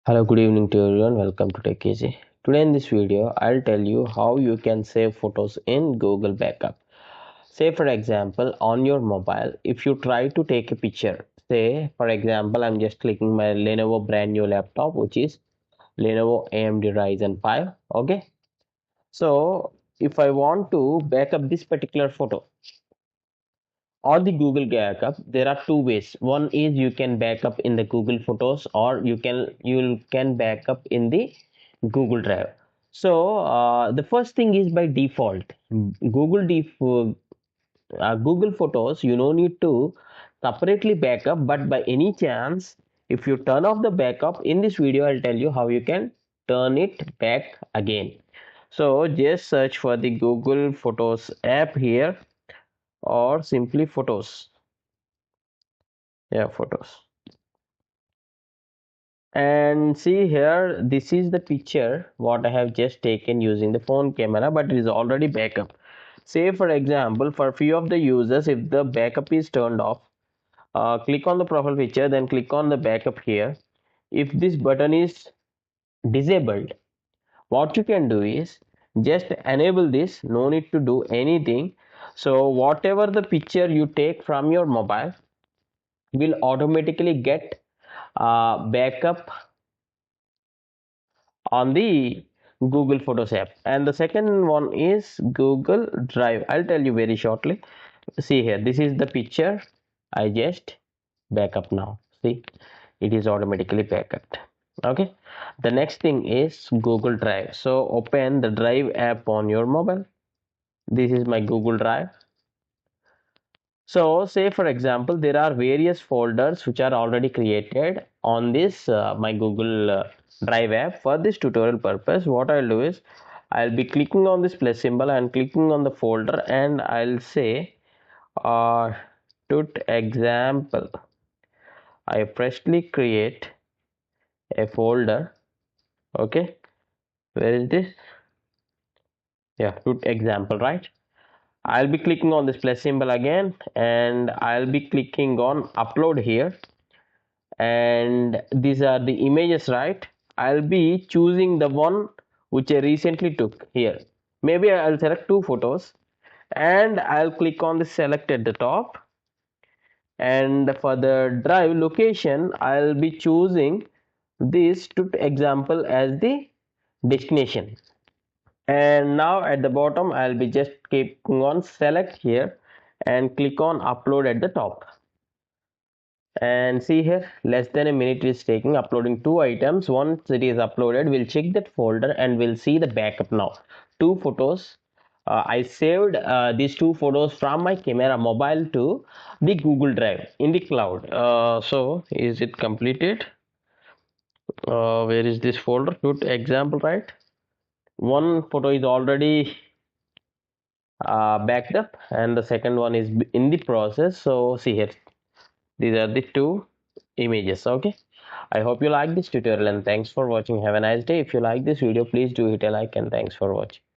Hello, good evening to everyone. Welcome to Tech Easy. Today in this video, I'll tell you how you can save photos in Google Backup. Say for example, on your mobile, if you try to take a picture, say for example, I'm just clicking my Lenovo brand new laptop, which is Lenovo AMD Ryzen 5. Okay. So if I want to back up this particular photo, or the Google Backup, there are two ways. One is you can back up in the Google Photos, or you can back up in the Google Drive. So the first thing is by default, Google Photos. You no need to separately backup, but by any chance, if you turn off the backup in this video, I'll tell you how you can turn it back again. So just search for the Google Photos app here, or simply Photos. Yeah, Photos. And see here, this is the picture what I have just taken using the phone camera, but it is already backup. Say for example, for few of the users, if the backup is turned off, click on the profile picture, then click on the backup here. If this button is disabled, what you can do is just enable this, no need to do anything. So whatever the picture you take from your mobile will automatically get backup on the Google Photos app. And the second one is Google Drive. I'll tell you very shortly. See here, this is the picture I just backup now. See, it is automatically backup. Okay, the next thing is Google Drive. So open the Drive app on your mobile. This is my Google Drive. So say for example, there are various folders which are already created on this my Google Drive app. For this tutorial purpose, what I'll do is I'll be clicking on this plus symbol and clicking on the folder, and I'll say to example. I freshly create a folder. Okay, where is this? Yeah, to example, right? I'll be clicking on this plus symbol again, and I'll be clicking on upload here, and these are the images, right? I'll be choosing the one which I recently took here. Maybe I'll select two photos, and I'll click on the select at the top, and for the drive location I'll be choosing this to example as the destination. And now at the bottom I'll be just clicking on select here and click on upload at the top. And see here, less than a minute is taking uploading two items. Once it is uploaded, we'll check that folder and we'll see the backup now. Two photos. I saved these two photos from my camera mobile to the Google Drive in the cloud. So is it completed? Where is this folder? Good example, right? One photo is already backed up, and the second one is in the process. So see here, these are the two images. Okay, I hope you like this tutorial, and thanks for watching. Have a nice day. If you like this video, please do hit a like, and thanks for watching.